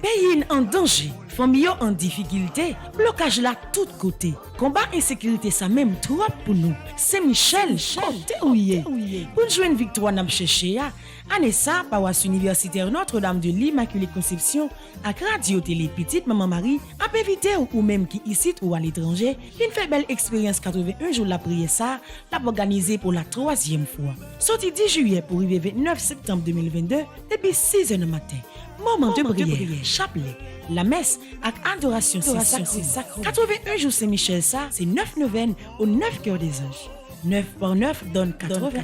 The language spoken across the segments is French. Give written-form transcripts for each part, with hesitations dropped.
Pays en danger, famille en difficulté, blocage là tout côté. Combat insécurité ça même trop pour nous. C'est Michel, côté ouillé. Pour jouer une victoire n'a cherché année ça paroisse universitaire Notre-Dame de l'Immaculée Conception à radio télé petite maman Marie a évité ou même qui ici ou à l'étranger, une fait belle expérience 81 jours la prière ça, l'a organisé pour la 3e fois. Sorti 10 juillet pour arriver 29 septembre 2022 depuis 6h du matin. Moment de prière, chapelet, la messe avec adoration sacrée. 81 jours Saint-Michel ça, c'est 9 neuvaines au 9 cœurs des anges. 9 par 9 donne 81.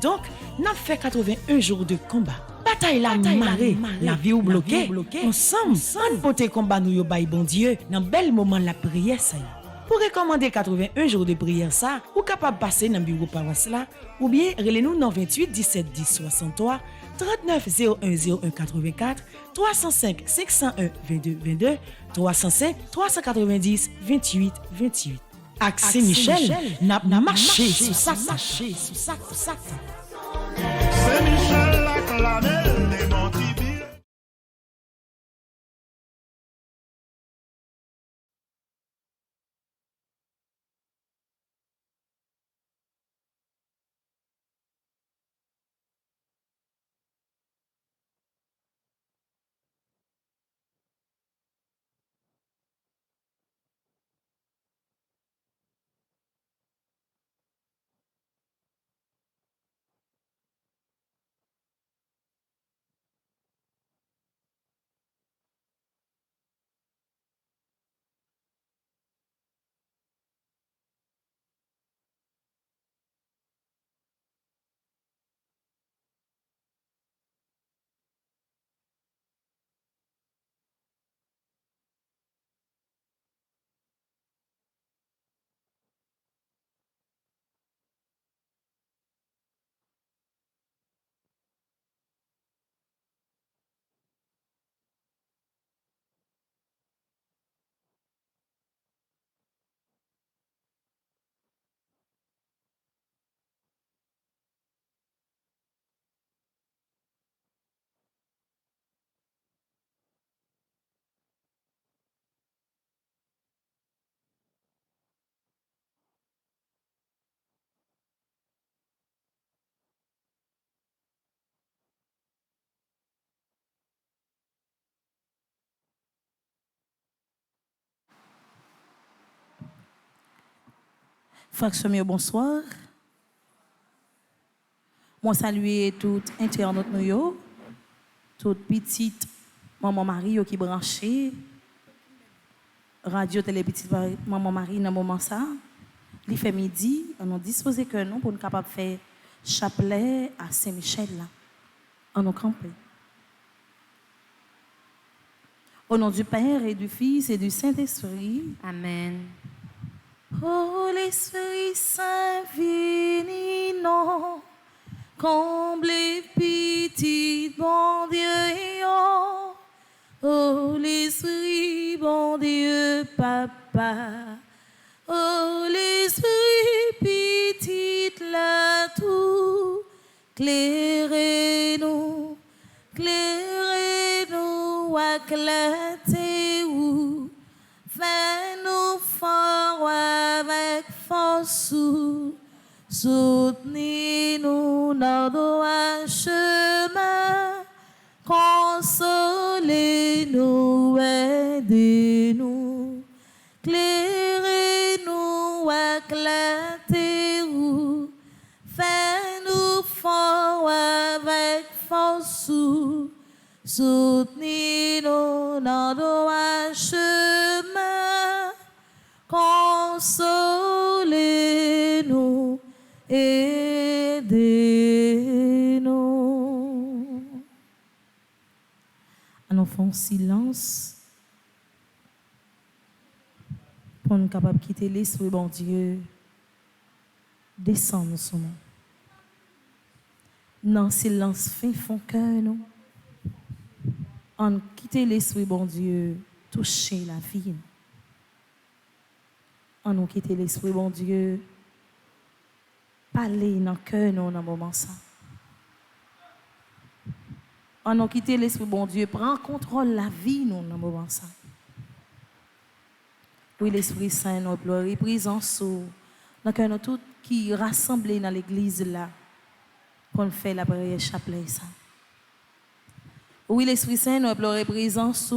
Donc, n'a fait 81 jours de combat. Bataille la marée, la vie ou bloquée. Ensemble, on pote combat nous yo bay bon Dieu dans bel moment la prière ça. Pour recommander 81 jours de prière ça, ou capable passer dans bureau paroisse là, ou bien relez-nous dans 28 17 10 63 39 01 01 84 305 501 22 22 305 390 28 28. Axé Michel n'a marché sous ça. C'est Michel la clamé des Montibires. Frère bonsoir. Moi saluer tout internaute nous toute petite maman Marie qui branché radio télé petite maman Marie dans moment ça. Il fait midi, on a disposé que nous pour nous capable faire chapelet à Saint-Michel là. On nous camper. Au nom du Père et du Fils et du Saint-Esprit. Amen. Oh l'Esprit Saint vini non, comble petit bon Dieu. Oh l'Esprit bon Dieu Papa. Oh l'Esprit petit là tout, clairez-nous, clairez-nous, éclatez-nous. Fais-nous fort avec force, soutenez-nous dans nos chemins, consolez-nous, aidez-nous, clairez-nous, éclatez-nous, fais-nous fort avec force, soutenez-nous dans nos chemins, consolez-nous, aidez-nous. Nous faisons silence pour nous capables de quitter l'esprit, bon Dieu, descendre sur nous. Dans silence fin fond cœur nous. On quitte l'esprit, bon Dieu, toucher la vie. On nous quitte l'esprit, bon Dieu, parler dans le cœur nous dans le moment ça. On a quitté l'Esprit bon Dieu, prend contrôle la vie, nous, dans le moment ça. Oui, l'Esprit Saint, nous pleurons, présence, dans que nous tous qui rassemblés dans l'église là, pour faire la prière chapelet ça. Oui, l'Esprit Saint, nous pleurons, présence,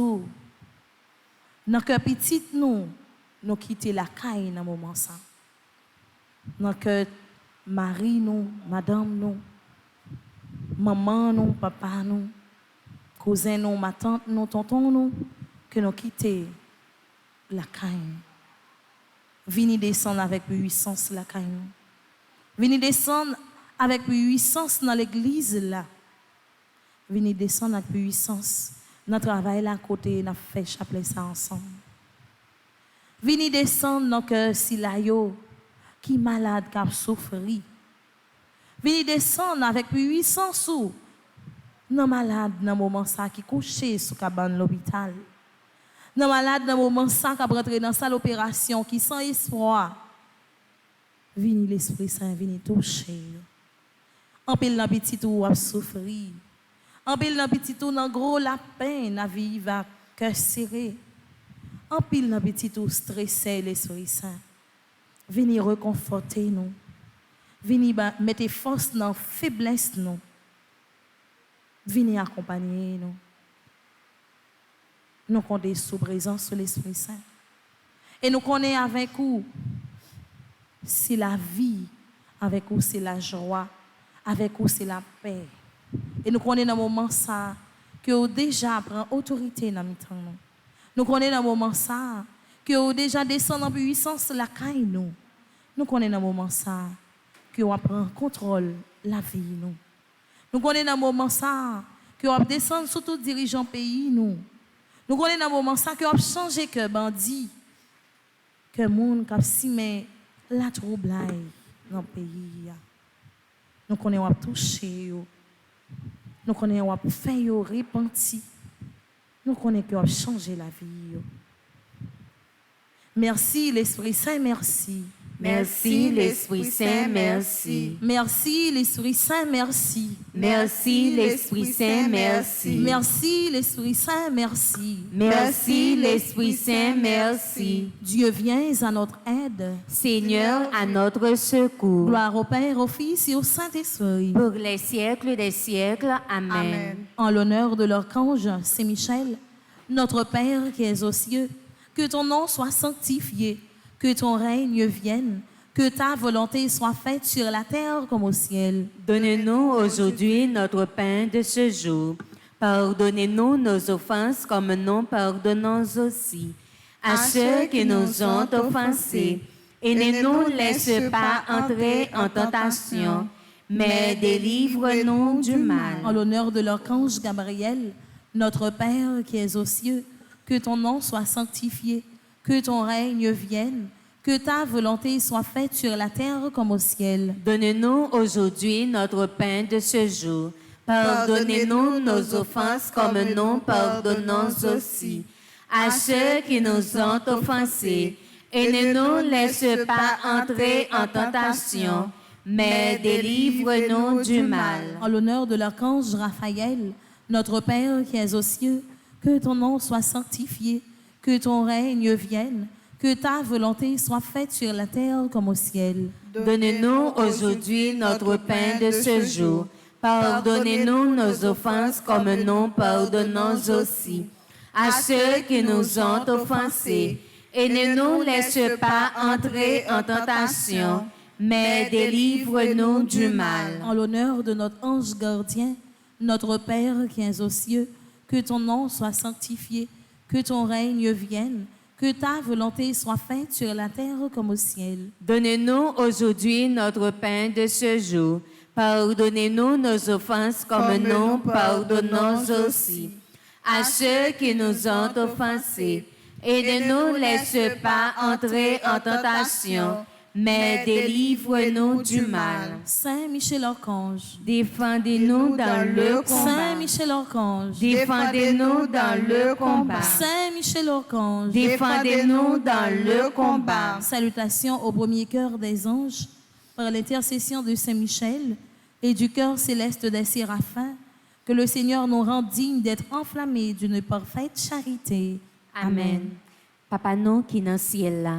dans que petit nous quitter la caille dans le moment ça. Dans que Marie, nous, madame, nous, maman, nous, papa, nous, cousin, nous, ma tante, nous, tonton, nous, que nous quitter la caille. Venez descendre avec puissance la caille. Venez descendre avec puissance dans l'église là. Venez descendre avec puissance dans le travail là à côté, nous fait chapelet ça ensemble. Venez descendre dans que si la yo qui malade qui a souffri. Venez descendre avec puissance ou non malade dans moment ça qui couché sous cabane l'hôpital. Non malade dans moment ça qui rentré dans salle opération qui sans espoir. Venez l'Esprit Saint, venez toucher. En pile dans petit ou a souffrir. En pile dans petit ou dans gros la peine la vie va cœur serré. En pile dans petit ou stressé l'Esprit Saint. Venez reconforter nous. Venez mettre force dans la faiblesse nous. Venez accompagner nous. Nous comptons sous présence sur l'Esprit Saint. Et nous connaissons avec vous, c'est la vie, avec vous c'est la joie, avec vous c'est la paix. Et nous connaissons dans le moment ça, que vous déjà prend autorité dans le temps. Nous connaissons dans le moment ça, que vous déjà descend en puissance la caille nous. Nous connaissons dans le moment ça, que vous prend contrôle la vie nous. Nous connaissons dans le moment ça, que vous descend sur tout dirigeant pays nous. Nous connaissons dans le moment ça, que vous changé que bandit, que monde qui si mais la troublai dans le pays. Nous connaissons touché, nous connaissons fait repentir. Nous connaissons que vous changé la vie. Merci l'Esprit Saint, merci. Merci l'Esprit Saint, merci. Merci l'Esprit Saint, merci. Merci l'Esprit Saint, merci. Merci l'Esprit Saint, merci. Merci l'Esprit Saint, merci. Dieu vient à notre aide. Seigneur, à notre secours. Gloire au Père, au Fils et au Saint-Esprit. Pour les siècles des siècles. Amen. En l'honneur de l'archange Saint-Michel, notre Père qui es aux cieux, que ton nom soit sanctifié. Que ton règne vienne, que ta volonté soit faite sur la terre comme au ciel. Donne-nous aujourd'hui notre pain de ce jour. Pardonnez-nous nos offenses comme nous pardonnons aussi à ceux qui nous ont offensés. Et ne nous laisse pas entrer en tentation, mais délivre-nous du mal. En l'honneur de l'archange Gabriel, notre Père qui es aux cieux, que ton nom soit sanctifié. Que ton règne vienne, que ta volonté soit faite sur la terre comme au ciel. Donne-nous aujourd'hui notre pain de ce jour. Pardonnez-nous nos offenses comme nous pardonnons aussi à ceux qui nous ont offensés. Et ne nous laisse pas entrer en tentation, mais délivre-nous du mal. En l'honneur de l'archange Raphaël, notre Père qui es aux cieux, que ton nom soit sanctifié. Que ton règne vienne, que ta volonté soit faite sur la terre comme au ciel. Donne-nous aujourd'hui notre pain de ce jour. Pardonnez-nous nos offenses comme nous pardonnons aussi à ceux qui nous ont offensés. Et ne nous laisse pas entrer en tentation, mais délivre-nous du mal. En l'honneur de notre ange gardien, notre Père qui es aux cieux, que ton nom soit sanctifié. Que ton règne vienne, que ta volonté soit faite sur la terre comme au ciel. Donne-nous aujourd'hui notre pain de ce jour. Pardonnez-nous nos offenses comme nous pardonnons aussi à ceux qui nous ont offensés. Et ne nous laisse pas entrer en tentation, mais délivre-nous du mal. Saint Michel Archange, défendez-nous dans le combat. Saint Michel Archange, défendez-nous dans le combat. Saint Michel Archange, défendez-nous dans le combat. Salutations au premier cœur des anges, par l'intercession de Saint Michel et du cœur céleste des séraphins, Que le Seigneur nous rende dignes d'être enflammés d'une parfaite charité. Amen. Papa nous qui dans le ciel là,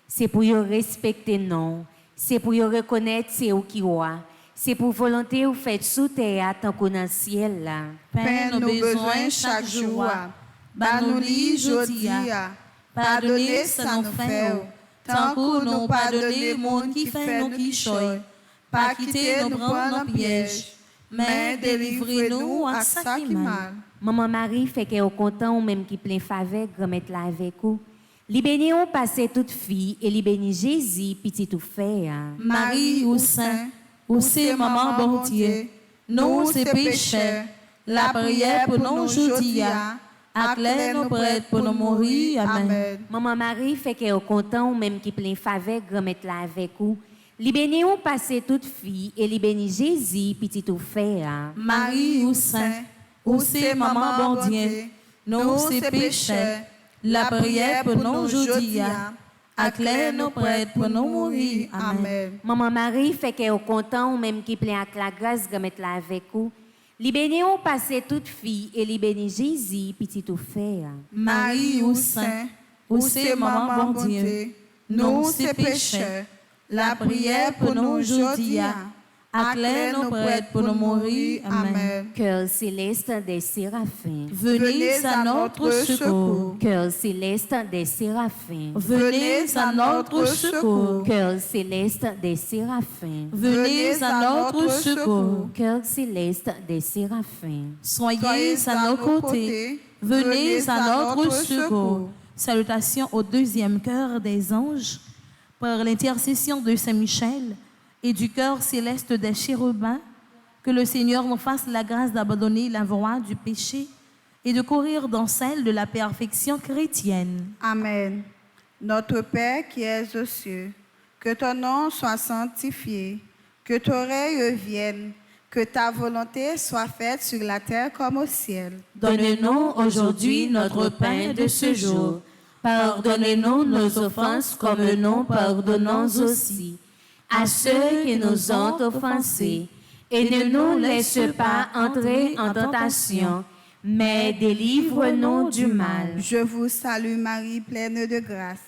c'est pour y respecter non, c'est pour y reconnaître c'est où qui roi, c'est pour volonté ou fait sous terre tant qu'on dans le ciel là. Père, nos besoins chaque jour, nous jodi, pardonnez ça nous fait, tant que nous pardonnez monde qui fait nous qui choy, pas quitter nous prendre en piège, mais délivrez-nous à ça qui mal. Maman Marie fait qu'elle est content ou même qui plein faveur grand-mère là avec vous. Li béni on passe toute fille et li béni Jésus petit tout fait. Marie ou saint, ou c'est maman bon Dieu, nous c'est pécheurs, la prière pour nous aujourd'hui, acclare nos prêtres pour nous mourir. Amen. Maman Marie fait qu'elle est content ou même qui plein faveur grand-mère là avec vous. Li béni on passe toute fille et li béni Jésus petit tout fait. Marie ou saint, ou c'est maman bon Dieu, nous c'est pécheurs, la prière pour nous aujourd'hui, acclare nos prêtres pour nous mourir. Amen. Maman Marie fait qu'elle est content ou même qui plein avec la grâce grand-mère là avec vous. Li béni on passe toute fille et li béni Jésus petit tout fait. Marie ou saint, ou c'est maman bon Dieu, nous c'est pécheurs, la prière pour nous aujourd'hui, acclare nos prêtres pour nous mourir. Amen. Cœur céleste des séraphins, Venez à notre secours. cœur céleste des séraphins, Venez à notre secours. cœur céleste des séraphins, Venez à notre secours. cœur céleste des séraphins. Soyez à nos côtés. Venez à notre secours. Salutations au deuxième cœur des anges. Par l'intercession de Saint-Michel et du cœur céleste des chérubins, que le Seigneur nous fasse la grâce d'abandonner la voie du péché et de courir dans celle de la perfection chrétienne. Amen. Notre Père qui es aux cieux, que ton nom soit sanctifié, que ton règne vienne, que ta volonté soit faite sur la terre comme au ciel. Donne-nous aujourd'hui notre pain de ce jour. Pardonnez-nous nos offenses comme nous pardonnons aussi à ceux qui nous ont offensés. Et ne nous laisse pas entrer en tentation, mais délivre-nous du mal. Je vous salue Marie, pleine de grâce.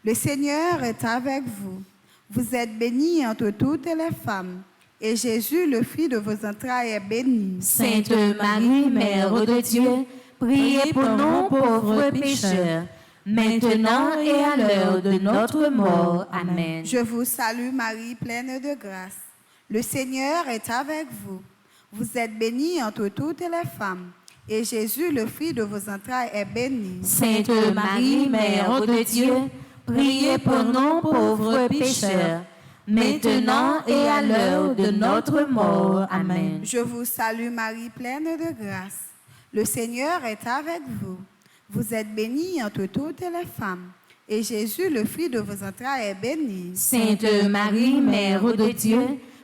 Le Seigneur est avec vous. Vous êtes bénie entre toutes les femmes, et Jésus, le fruit de vos entrailles, est béni. Sainte Marie, Mère de Dieu, priez pour nous pauvres pécheurs, maintenant et à l'heure de notre mort. Amen. Je vous salue Marie, pleine de grâce. Le Seigneur est avec vous. Vous êtes bénie entre toutes les femmes, et Jésus, le fruit de vos entrailles, est béni. Sainte Marie, Mère de Dieu, priez pour nous pauvres pécheurs, maintenant et à l'heure de notre mort. Amen. Je vous salue Marie, pleine de grâce. Le Seigneur est avec vous. Vous êtes bénie entre toutes les femmes, et Jésus, le fruit de vos entrailles, est béni. Sainte Marie, Mère de Dieu,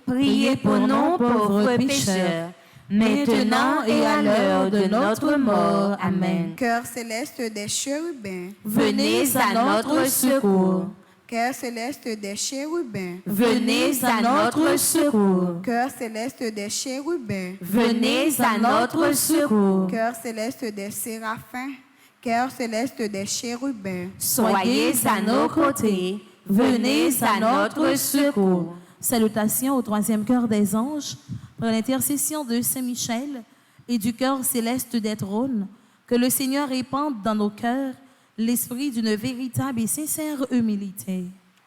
priez pour nous pauvres pécheurs, maintenant et à l'heure de notre mort. Amen. Cœur céleste des chérubins, Venez à notre secours. cœur céleste des chérubins, Venez à notre secours. cœur céleste des chérubins, Venez à notre secours. cœur céleste des séraphins, cœur céleste des chérubins. Soyez à nos côtés. Venez à notre secours. Salutations au troisième cœur des anges, par l'intercession de Saint-Michel et du cœur céleste des trônes, que le Seigneur répande dans nos cœurs l'esprit d'une véritable et sincère humilité.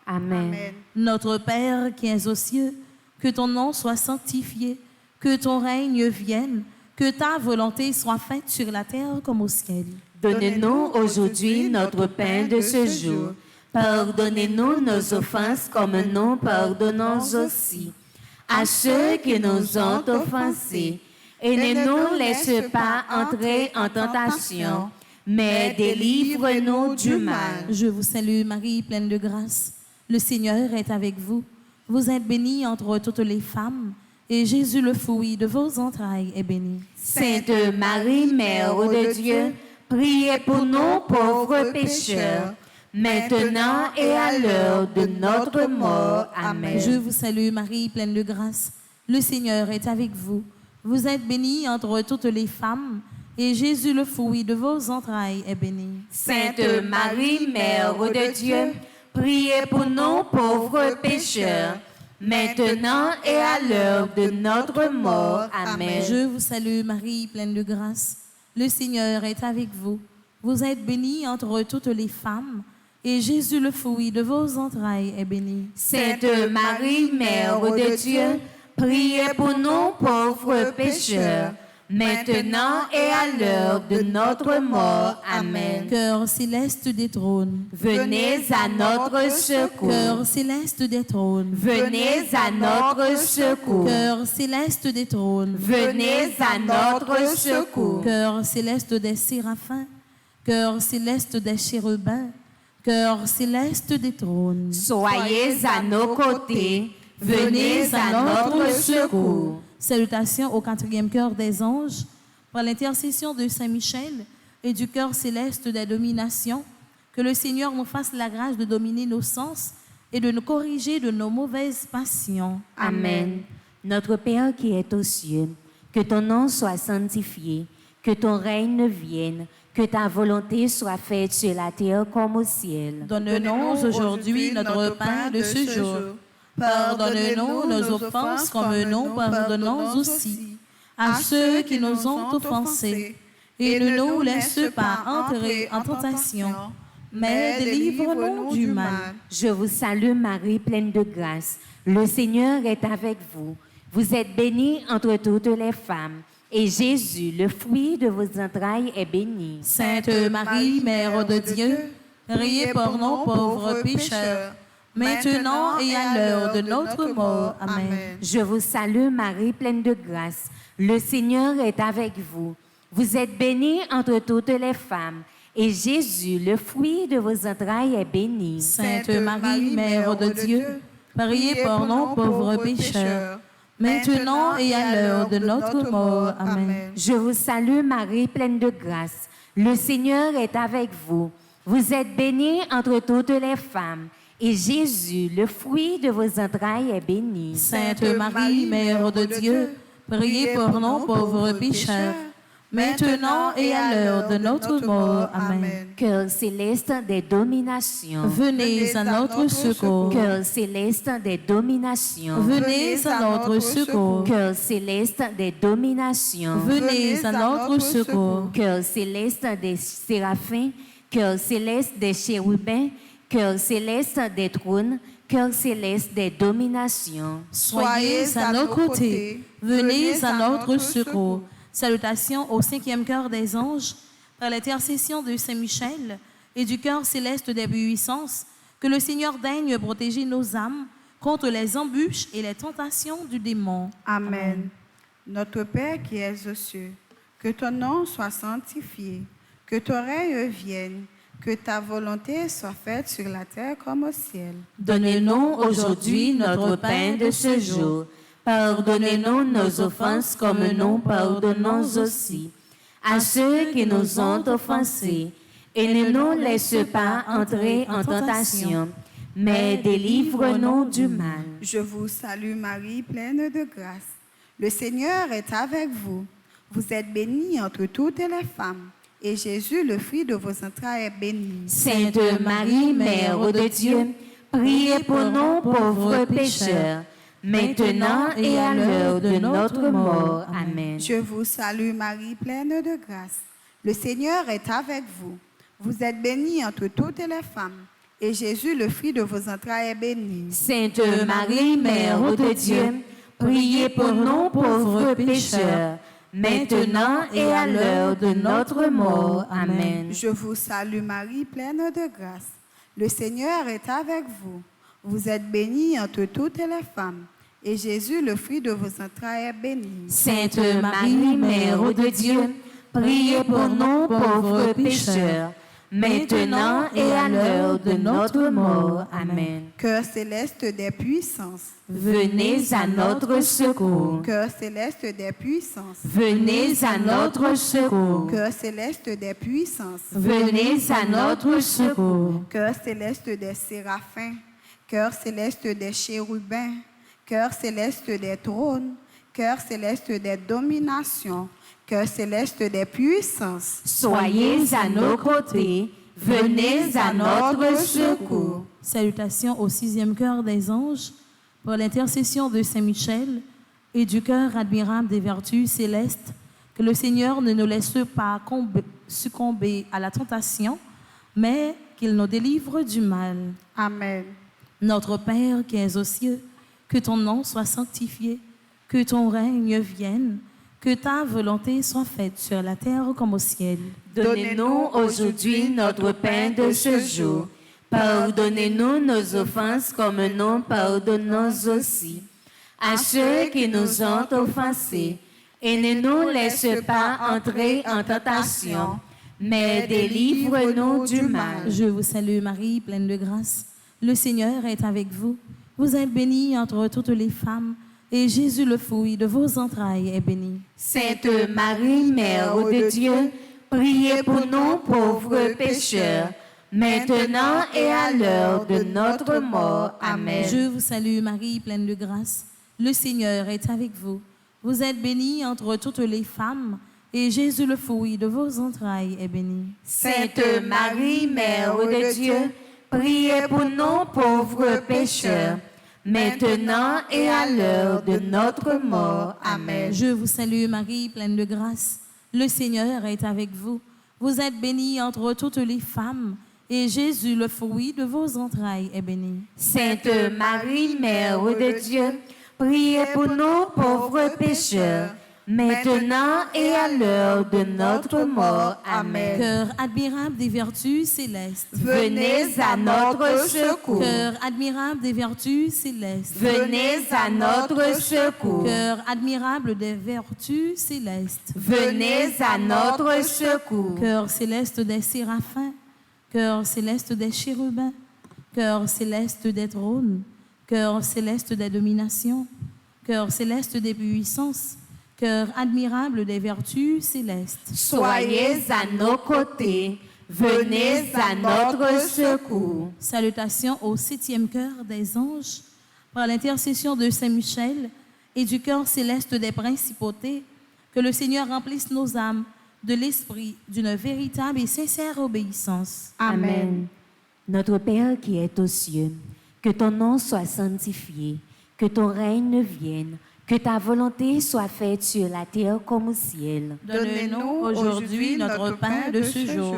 Amen. Amen. Notre Père qui es aux cieux, que ton nom soit sanctifié, que ton règne vienne, que ta volonté soit faite sur la terre comme au ciel. Donnez-nous aujourd'hui notre pain de ce jour. Pardonnez-nous nos offenses comme nous pardonnons aussi à ceux qui nous ont offensés. Et ne nous laisse pas entrer en tentation, mais délivre-nous du mal. Je vous salue Marie, pleine de grâce. Le Seigneur est avec vous. Vous êtes bénie entre toutes les femmes, et Jésus, le fruit de vos entrailles, est béni. Sainte Marie, Mère de Dieu, priez pour nous pauvres pécheurs, maintenant et à l'heure de notre mort. Amen. Je vous salue Marie, pleine de grâce. Le Seigneur est avec vous. Vous êtes bénie entre toutes les femmes, et Jésus, le fruit de vos entrailles, est béni. Sainte Marie, Mère de Dieu, priez pour nous pauvres pécheurs, maintenant et à l'heure de notre mort. Amen. Je vous salue Marie, pleine de grâce. Le Seigneur est avec vous. Vous êtes bénie entre toutes les femmes, et Jésus, le fruit de vos entrailles, est béni. Sainte Marie, Mère de Dieu, priez pour nous pauvres pécheurs, maintenant et à l'heure de notre mort. Amen. Cœur céleste des trônes, Venez à notre secours. cœur céleste des trônes, Venez à notre secours. cœur céleste des trônes, Venez à notre secours. cœur céleste des séraphins, cœur céleste des chérubins, cœur céleste des trônes. Soyez à nos côtés. Venez à notre secours. Salutations au 4e cœur des anges, par l'intercession de Saint Michel et du cœur céleste des dominations, que le Seigneur nous fasse la grâce de dominer nos sens et de nous corriger de nos mauvaises passions. Amen. Notre Père qui es aux cieux, que ton nom soit sanctifié, que ton règne vienne, que ta volonté soit faite sur la terre comme au ciel. Donne-nous aujourd'hui notre pain de ce jour. Pardonne-nous nos offenses comme nous pardonnons aussi à ceux qui nous ont offensés. Et ne nous laisse pas entrer en tentation, mais délivre-nous du mal. Je vous salue Marie, pleine de grâce. Le Seigneur est avec vous. Vous êtes bénie entre toutes les femmes. Et Jésus, le fruit de vos entrailles, est béni. Sainte Marie, Mère de Dieu, priez pour nous pauvres pécheurs, maintenant et à l'heure de notre mort. Amen. Je vous salue Marie, pleine de grâce. Le Seigneur est avec vous. Vous êtes bénie entre toutes les femmes. Et Jésus, le fruit de vos entrailles, est béni. Sainte Marie, Mère de Dieu, priez pour nous pauvres pécheurs, maintenant et à l'heure de notre mort. Amen. Je vous salue Marie, pleine de grâce. Le Seigneur est avec vous. Vous êtes bénie entre toutes les femmes. Et Jésus, le fruit de vos entrailles, est béni. Sainte Marie, Mère de Dieu, priez pour nous pauvres pécheurs, maintenant et à l'heure de notre mort. Amen. Cœur céleste des dominations. Venez à notre secours. Cœur céleste des dominations. Venez à notre secours. Cœur céleste des dominations. Venez à notre secours. Cœur céleste des séraphins. Cœur céleste des chérubins. Cœur céleste des trônes. Cœur céleste des dominations. Soyez à nos côtés. Venez à notre secours. Salutations au 5e cœur des anges, par l'intercession de Saint Michel et du cœur céleste des puissances, que le Seigneur daigne protéger nos âmes contre les embûches et les tentations du démon. Amen. Notre Père qui es aux cieux, que ton nom soit sanctifié, que ton règne vienne, que ta volonté soit faite sur la terre comme au ciel. Donne-nous aujourd'hui notre pain de ce jour. Pardonnez-nous nos offenses comme nous pardonnons aussi à ceux qui nous ont offensés. Et ne nous laisse pas entrer en tentation, mais délivre-nous du mal. Je vous salue Marie, pleine de grâce. Le Seigneur est avec vous. Vous êtes bénie entre toutes les femmes. Et Jésus, le fruit de vos entrailles, est béni. Sainte Marie, Mère de Dieu, priez pour nous pauvres pécheurs, maintenant et à l'heure de notre mort. Amen. Je vous salue Marie, pleine de grâce. Le Seigneur est avec vous. Vous êtes bénie entre toutes les femmes. Et Jésus, le fruit de vos entrailles, est béni. Sainte Marie, Mère de Dieu, priez pour nous pauvres pécheurs, maintenant et à l'heure de notre mort. Amen. Je vous salue Marie, pleine de grâce. Le Seigneur est avec vous. Vous êtes bénie entre toutes les femmes. Et Jésus, le fruit de vos entrailles, est béni. Sainte Marie, Mère de Dieu, priez pour nous pauvres pécheurs, maintenant et à l'heure de notre mort. Amen. Cœur céleste des puissances, venez à notre secours. Cœur céleste des puissances, venez à notre secours. Cœur céleste des puissances, venez à notre secours. Cœur céleste des séraphins, cœur céleste des chérubins, cœur céleste des trônes, cœur céleste des dominations, cœur céleste des puissances. Soyez à nos côtés, venez à notre secours. Salutations au 6e chœur des anges, par l'intercession de Saint Michel et du cœur admirable des vertus célestes, que le Seigneur ne nous laisse pas succomber à la tentation, mais qu'il nous délivre du mal. Amen. Notre Père qui es aux cieux, que ton nom soit sanctifié, que ton règne vienne, que ta volonté soit faite sur la terre comme au ciel. Donnez-nous aujourd'hui notre pain de ce jour. Pardonnez-nous nos offenses comme nous pardonnons aussi à ceux qui nous ont offensés. Et ne nous laisse pas entrer en tentation, mais délivre-nous du mal. Je vous salue Marie, pleine de grâce. Le Seigneur est avec vous. Vous êtes bénie entre toutes les femmes, et Jésus, le fruit de vos entrailles, est béni. Sainte Marie, Mère de Dieu, priez pour nous pauvres pécheurs, maintenant et à l'heure de notre mort. Amen. Je vous salue Marie, pleine de grâce. Le Seigneur est avec vous. Vous êtes bénie entre toutes les femmes, et Jésus, le fruit de vos entrailles, est béni. Sainte Marie, Mère de Dieu, priez pour nous pauvres pécheurs, maintenant et à l'heure de notre mort. Amen. Je vous salue Marie, pleine de grâce. Le Seigneur est avec vous. Vous êtes bénie entre toutes les femmes, et Jésus, le fruit de vos entrailles, est béni. Sainte Marie, Mère de Dieu, priez pour nous pauvres pécheurs, maintenant et à l'heure de notre mort. Amen. Cœur admirable des vertus célestes. Venez à notre secours. Cœur admirable des vertus célestes. Venez à notre secours. Cœur admirable des vertus célestes. Venez à notre secours. Cœur céleste des séraphins. Cœur céleste des chérubins. Cœur céleste des trônes. Cœur céleste des dominations. Cœur céleste des puissances. Cœur admirable des vertus célestes. Soyez à nos côtés, venez à notre secours. Salutations au 7e chœur des anges, par l'intercession de Saint Michel et du cœur céleste des principautés, que le Seigneur remplisse nos âmes de l'esprit d'une véritable et sincère obéissance. Amen. Notre Père qui es aux cieux, que ton nom soit sanctifié, que ton règne vienne, que ta volonté soit faite sur la terre comme au ciel. Donne-nous aujourd'hui notre pain de ce jour.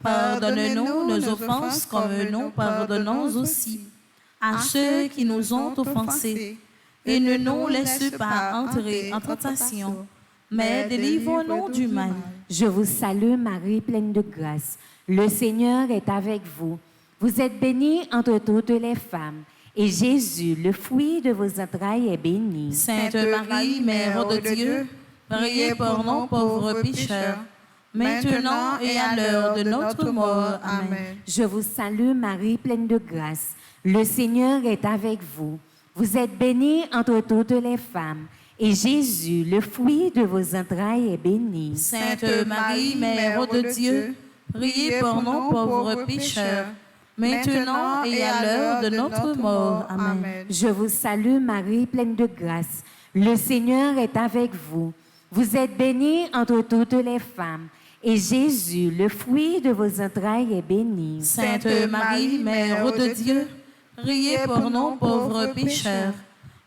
Pardonne-nous nos offenses comme nous pardonnons aussi à ceux qui nous ont offensés. Et ne nous laisse pas entrer en tentation, mais délivre-nous du mal. Je vous salue Marie, pleine de grâce. Le Seigneur est avec vous. Vous êtes bénie entre toutes les femmes. Et Jésus, le fruit de vos entrailles, est béni. Sainte Marie, Mère de Dieu, priez pour nous pauvres pécheurs, maintenant et à l'heure de notre mort. Amen. Je vous salue Marie, pleine de grâce. Le Seigneur est avec vous. Vous êtes bénie entre toutes les femmes. Et Jésus, le fruit de vos entrailles, est béni. Sainte Marie, Mère de Dieu, priez pour nous pauvres pécheurs, maintenant et à l'heure de notre mort. Amen. Je vous salue Marie, pleine de grâce. Le Seigneur est avec vous. Vous êtes bénie entre toutes les femmes. Et Jésus, le fruit de vos entrailles, est béni. Sainte Marie, Mère de Dieu, priez pour nous pauvres pécheurs,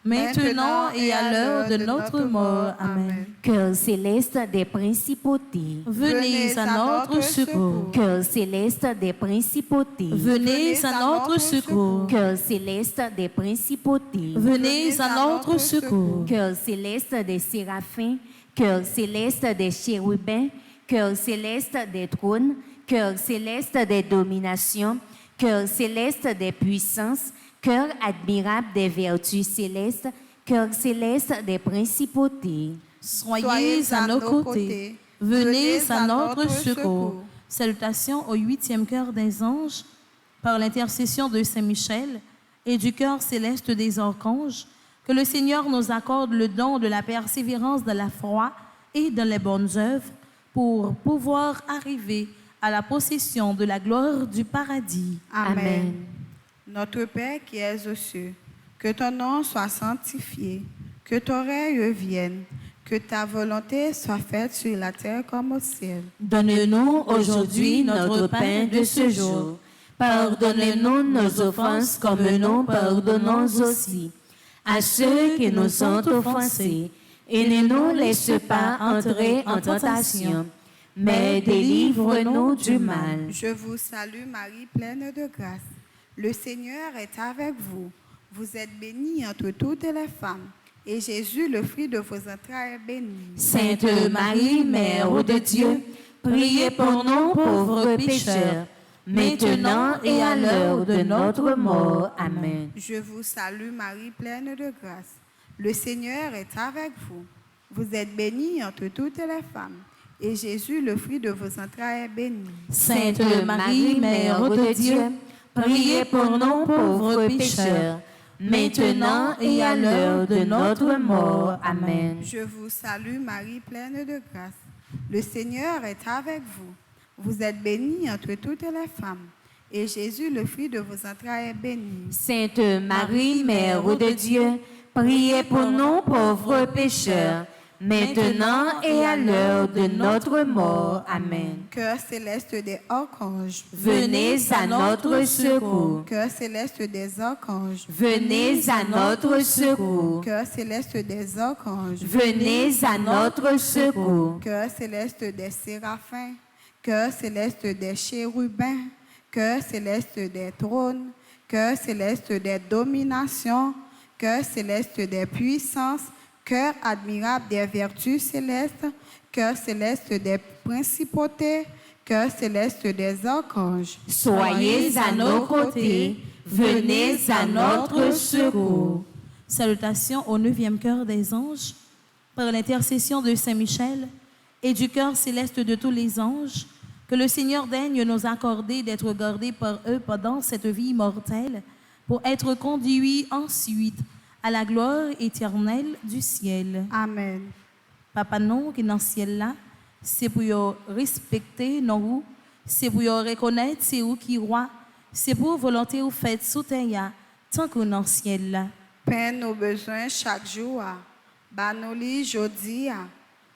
maintenant et à l'heure de notre mort. Amen. Cœur céleste des principautés, venez à notre secours. Cœur céleste des principautés, venez à notre secours. Cœur céleste des principautés, venez à notre secours. Cœur céleste des séraphins, cœur céleste des chérubins, cœur céleste des trônes, cœur céleste des dominations, cœur céleste des puissances, cœur admirable des vertus célestes, cœur céleste des principautés. Soyez à nos côtés, venez à notre secours. Salutations au 8e chœur des anges, par l'intercession de Saint Michel et du cœur céleste des archanges, que le Seigneur nous accorde le don de la persévérance de la foi et de les bonnes œuvres pour pouvoir arriver à la possession de la gloire du paradis. Amen. Notre Père qui es aux cieux, que ton nom soit sanctifié, que ton règne vienne, que ta volonté soit faite sur la terre comme au ciel. Donne-nous aujourd'hui notre pain de ce jour. Pardonne-nous nos offenses comme nous pardonnons aussi à ceux qui nous ont offensés. Et ne nous laisse pas entrer en tentation, mais délivre-nous du mal. Je vous salue Marie, pleine de grâce. Le Seigneur est avec vous. Vous êtes bénie entre toutes les femmes. Et Jésus, le fruit de vos entrailles, est béni. Sainte Marie, Mère de Dieu, priez pour nous pauvres pécheurs, maintenant et à l'heure de notre mort. Amen. Je vous salue Marie, pleine de grâce. Le Seigneur est avec vous. Vous êtes bénie entre toutes les femmes. Et Jésus, le fruit de vos entrailles, est béni. Sainte Marie, Mère de Dieu, priez pour nous pauvres pécheurs, maintenant et à l'heure de notre mort. Amen. Je vous salue Marie, pleine de grâce. Le Seigneur est avec vous. Vous êtes bénie entre toutes les femmes. Et Jésus, le fruit de vos entrailles, est béni. Sainte Marie, Mère de Dieu, priez pour nous pauvres pécheurs, maintenant et à l'heure de notre mort. Amen. Cœur céleste des archanges, Venez à notre secours. cœur céleste des archanges, Venez à notre secours. cœur céleste des archanges, Venez à notre secours. cœur céleste des séraphins, cœur céleste des chérubins, cœur céleste des trônes, cœur céleste des dominations, cœur céleste des puissances, cœur admirable des vertus célestes, cœur céleste des principautés, cœur céleste des archanges. Soyez à nos côtés. Venez à notre secours. Salutations au 9e cœur des anges, par l'intercession de Saint Michel et du cœur céleste de tous les anges, que le Seigneur daigne nous accorder d'être gardés par eux pendant cette vie mortelle, pour être conduits ensuite à la gloire éternelle du ciel. Amen. Papa non qui dans le ciel là, c'est pour yo respecter nous, c'est pour yo reconnaître c'est où qui roi, c'est pour volonté ou fait sous terre tant qu'on dans le ciel là. Pain nos besoins chaque jour. Banoli jodi.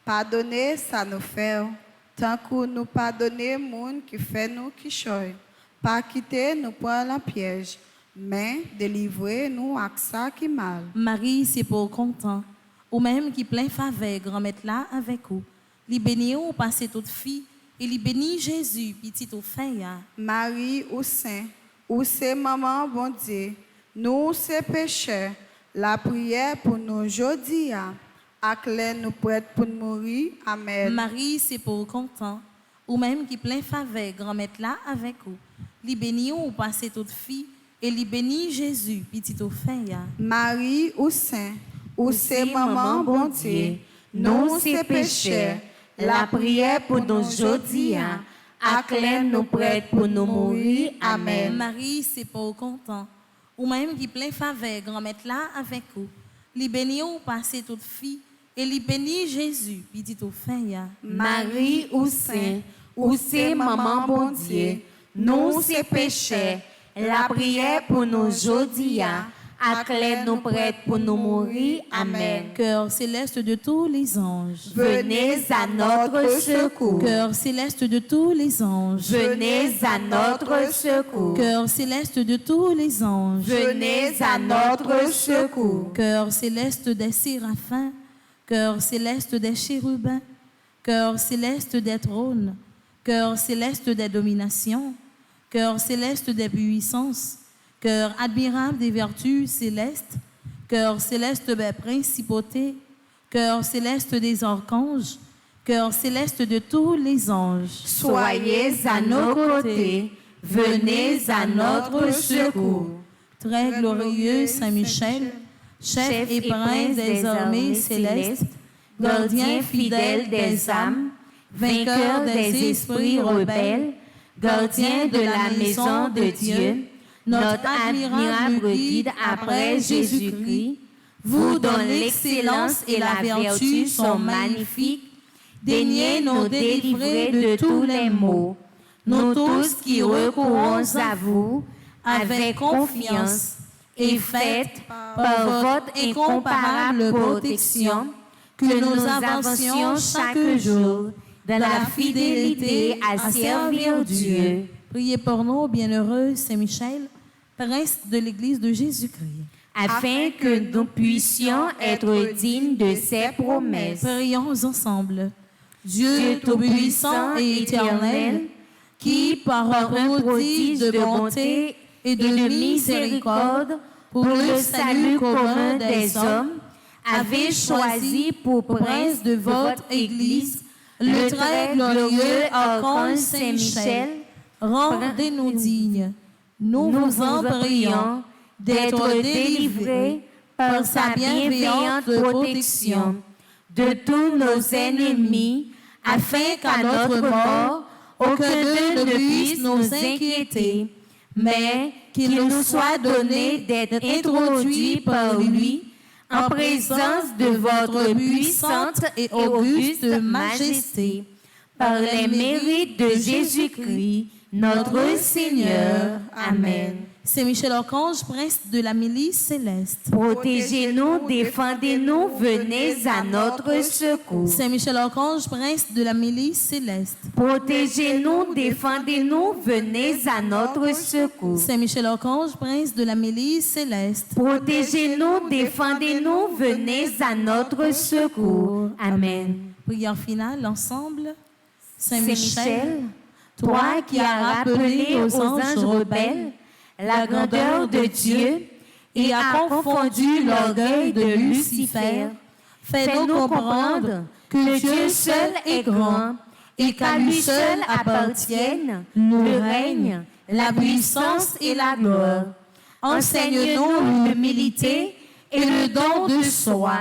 Pardonnez ça nous fait. Tant que nous pardonnez moun qui fait nous qui choy. Pas quitter nous prendre la piège. Mais délivrez-nous à ça qui mal. Marie, c'est pour content, ou même qui plein faveur, grand-mère là avec vous. Li béni ou passez toute fille, et li béni Jésus, petit ou fin ya. Marie ou Saint, ou c'est maman bon Dieu, nous c'est pécheurs, la prière pour nous jodi Aclè nous prête pour nous mourir. Amen. Marie, c'est pour content, ou même qui plein faveur, grand-mère là avec vous. Li béni ou passez toute fille, et li béni Jésus, petit au fin ya. Marie ou Saint, ou c'est maman bon Dieu, nous c'est pécheurs, la prière pour nous jodi Aclè nous prête pour nous mourir. Amen. Marie, c'est pour content, ou même qui plein faveur, grand-mère là avec vous. Li béni ou passez toute fille, et li béni Jésus, petit au fin ya. Marie ou Saint, ou c'est maman bon Dieu, nous c'est pécheurs, la prière pour nous jodi Aclè nous prête pour nous mourir. Amen. Cœur céleste de tous les anges, Venez à notre secours. cœur céleste de tous les anges, Venez à notre secours. cœur céleste de tous les anges, Venez à notre secours. cœur céleste des séraphins, cœur céleste des chérubins, cœur céleste des trônes, cœur céleste des dominations, cœur céleste des puissances, cœur admirable des vertus célestes, cœur céleste des principautés, cœur céleste des archanges, cœur céleste de tous les anges. Soyez à nos côtés. Venez à notre secours. Très glorieux Saint Michel, chef et prince des armées célestes, gardien fidèle des âmes, vainqueur des esprits rebelles, gardien de la maison de Dieu, notre admirable guide après Jésus-Christ, vous dont l'excellence et la vertu sont magnifiques, daignez nous délivrer de tous les maux. Nous tous qui recourons à vous avec confiance, et faites par votre incomparable protection que nous avancions chaque jour dans la fidélité à servir Dieu. Priez pour nous, bienheureux Saint-Michel, prince de l'Église de Jésus-Christ. Afin que nous puissions être dignes de ses promesses. Prions ensemble. Dieu Tout-Puissant et éternel, qui, par un prodige de bonté et de miséricorde, pour le salut commun des hommes, avez choisi pour prince de votre Église le très glorieux archange Saint-Michel. Rendez-nous dignes. Nous vous en prions d'être délivrés par sa bienveillante protection de tous nos ennemis, afin qu'à notre mort, aucun d'eux ne puisse nous inquiéter, mais qu'il nous soit donné d'être introduits par lui en présence de votre puissante et auguste majesté, par les mérites de Jésus-Christ, notre Seigneur. Amen. Saint Michel Archange, prince de la milice céleste. Protégez-nous, défendez-nous, venez à notre secours. Saint Michel Archange, prince de la milice céleste. Protégez-nous, défendez-nous, venez à notre secours. Saint Michel Archange, prince de la milice céleste. Protégez-nous, défendez-nous, venez à notre secours. Amen. Prière finale ensemble. Saint Michel, Michel, toi qui as rappelé aux anges rebelles la grandeur de Dieu et a confondu l'orgueil de Lucifer, fais-nous comprendre que Dieu seul est grand et qu'à lui seul appartiennent le règne, la puissance et la gloire. Enseigne-nous l'humilité et le don de soi,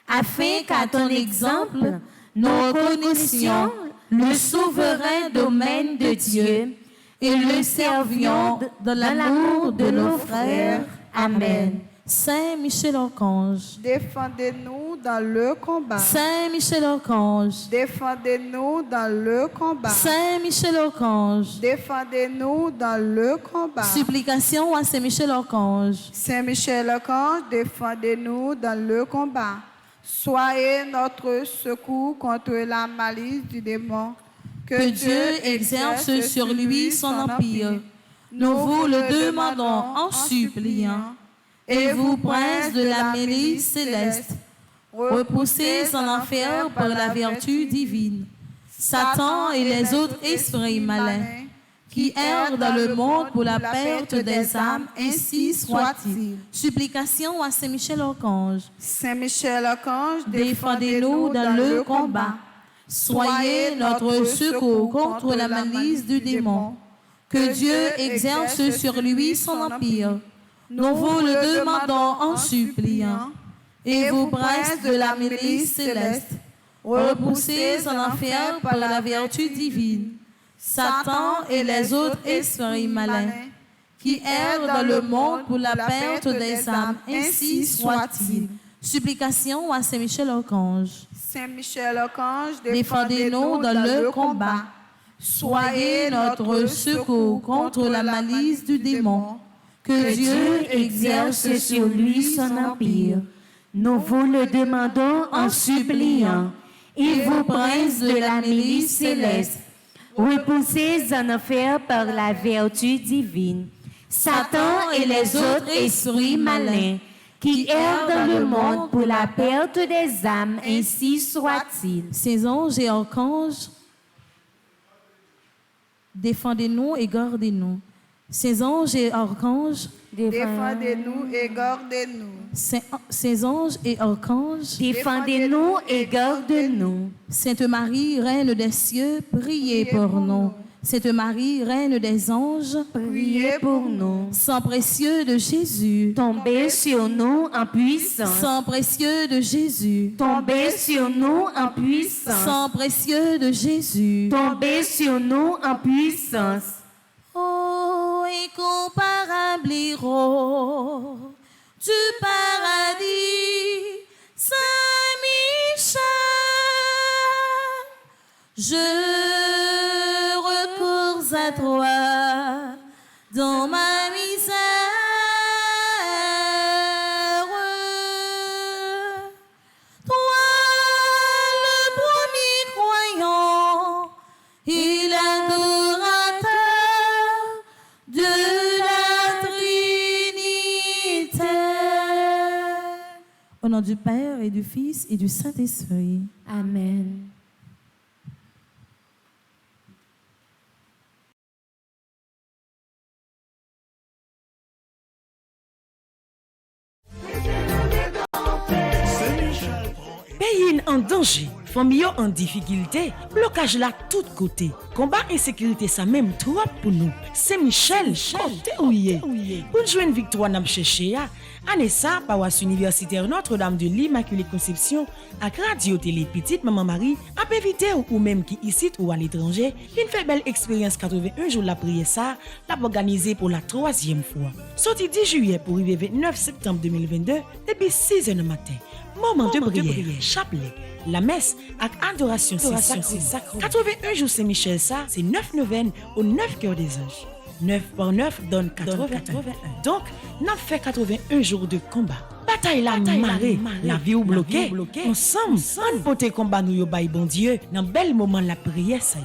afin qu'à ton exemple, nous reconnaissions le souverain domaine de Dieu et le servions dans l'amour de nos frères. Amen. Saint Michel Archange. Défendez-nous dans le combat. Saint Michel Archange. Défendez-nous dans le combat. Saint Michel Archange. Défendez-nous dans le combat. Supplication à Saint Michel Archange. Saint Michel Archange, défendez-nous dans le combat. Soyez notre secours contre la malice du démon. Que Dieu exerce sur lui son empire. Nous vous le demandons en suppliant. Et vous, prince de la milice céleste, repoussez en enfer par la vertu divine Satan et les autres esprits malins qui errent dans le monde pour la perte des âmes, ainsi soit-il. Supplication à Saint Michel Archange. Saint Michel Archange, Défendez-nous dans le combat. Soyez notre secours contre la malice du démon. Que Dieu exerce sur lui son empire. Nous vous le demandons en suppliant. Et vous, princes de la milice céleste, repoussez en enfer par la vertu divine Satan et les autres esprits malins qui errent dans le monde pour la perte des âmes, ainsi soit-il. Supplication à Saint Michel Archange. Saint Michel Archange, Défendez-nous dans le combat. Soyez notre secours contre la malice du démon. Que Dieu exerce sur lui son empire. Nous vous le demandons en suppliant. Et vous, princes de la milice céleste, repoussés en enfer par la vertu divine Satan et les autres esprits malins qui errent dans le monde pour la perte des âmes, ainsi soit-il. Ces anges et archanges, défendez-nous et gardez-nous. Ces anges et archanges, défendez-nous et gardez-nous. Ces anges et archanges, défendez-nous et gardez-nous. Sainte Marie, Reine des cieux, priez pour nous. Sainte Marie, Reine des anges, priez pour nous. Sang précieux de Jésus, tombez sur nous en puissance. Sang précieux de Jésus, tombez sur nous en puissance. Sang précieux de Jésus, tombez sur nous en puissance. Ô incomparable héros du paradis, Saint-Michel, je recours à toi dans ma misère. Au nom du Père et du Fils et du Saint-Esprit. Amen. Pays en danger, famille en difficulté, blocage là tout côté. Combat insécurité ça même trop pour nous. C'est Michel, côté ouye. Pour jouer une victoire n'a cherché ya. Année ça, paroisse universitaire Notre-Dame de l'Immaculée Conception, à Radio Télé Petite Maman Marie, a évité ou même qui ici ou à l'étranger, une fait belle expérience 81 jours la prière ça, l'a organisé pour la 3e fois. Sorti 10 juillet pour arriver 29 septembre 2022, depuis 6h du matin. Moment de prière, chapelet, la messe avec adoration sacrée. 81 jours Saint-Michel ça, c'est 9 neuvaines au 9 cœurs des anges. 9 par 9 donne 81. Donc, nous fait 81 jours de combat. Bataille la marée, la vie ou bloquée. Ensemble, on pote combat nous yo bay bon Dieu dans bel moment la prière ça.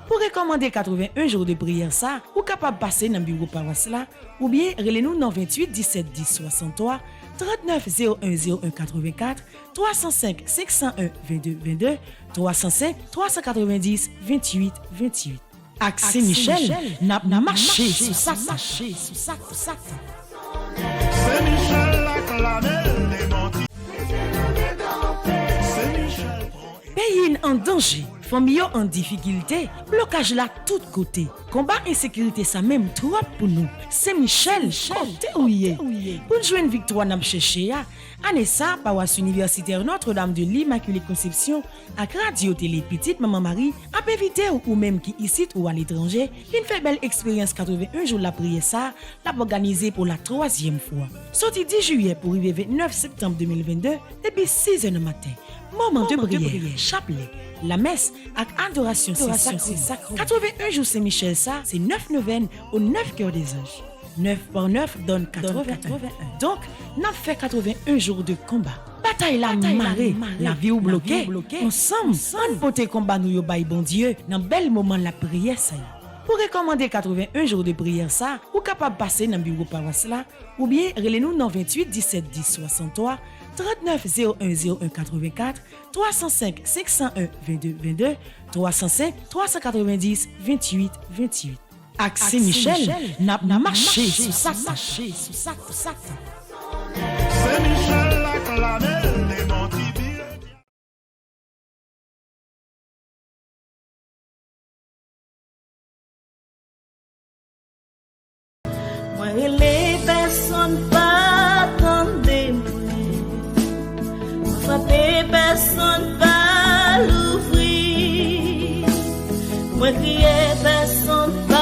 Pour recommander 81 jours de prière ça, ou capable passer dans bureau paroisse là, ou bien relez-nous dans 28 17 10 63 39 01 01 84 305 501 22 22 305 390 28 28. Axé Michel n'a marché sous ça. C'est Michel l'acclamé, les mentis. C'est Michel prend Pays en danger, famille en difficulté, blocage là tout côté. Combat insécurité ça même trop pour nous. C'est Michel, côté ouye. Pour jouer une victoire n'a cherché ya. Année ça, paroisse universitaire Notre-Dame de l'Immaculée Conception, à Radio Télé Petite Maman Marie, a évité ou même qui ici ou à l'étranger, une fait belle expérience 81 jours la prière ça, l'a organisé pour la 3e fois. Sorti 10 juillet pour arriver 29 septembre 2022, depuis 6h du matin. Moment de prière, chapelet, la messe avec adoration sacrée. 81 jours Saint-Michel ça, c'est 9 neuvaines au 9 cœurs des anges. 9 par 9 donne 81. Donc, nous fait 81 jours de combat. Bataille la marée, la vie ou bloquée. Ensemble, on pote combat nous yo bay bon Dieu dans bel moment la prière ça. Pour recommander 81 jours de prière ça, ou capable passer dans bureau paroisse là, ou bien relez-nous dans 28 17 10 63 39 01 01 84 305 501 22 22 305 390 28 28. Axé Michel n'a marché sous ça. C'est Michel l'acclamé, les mentis. Moi les personnes pas attendez moi frapper personne pas l'ouvrir moi crier personne pas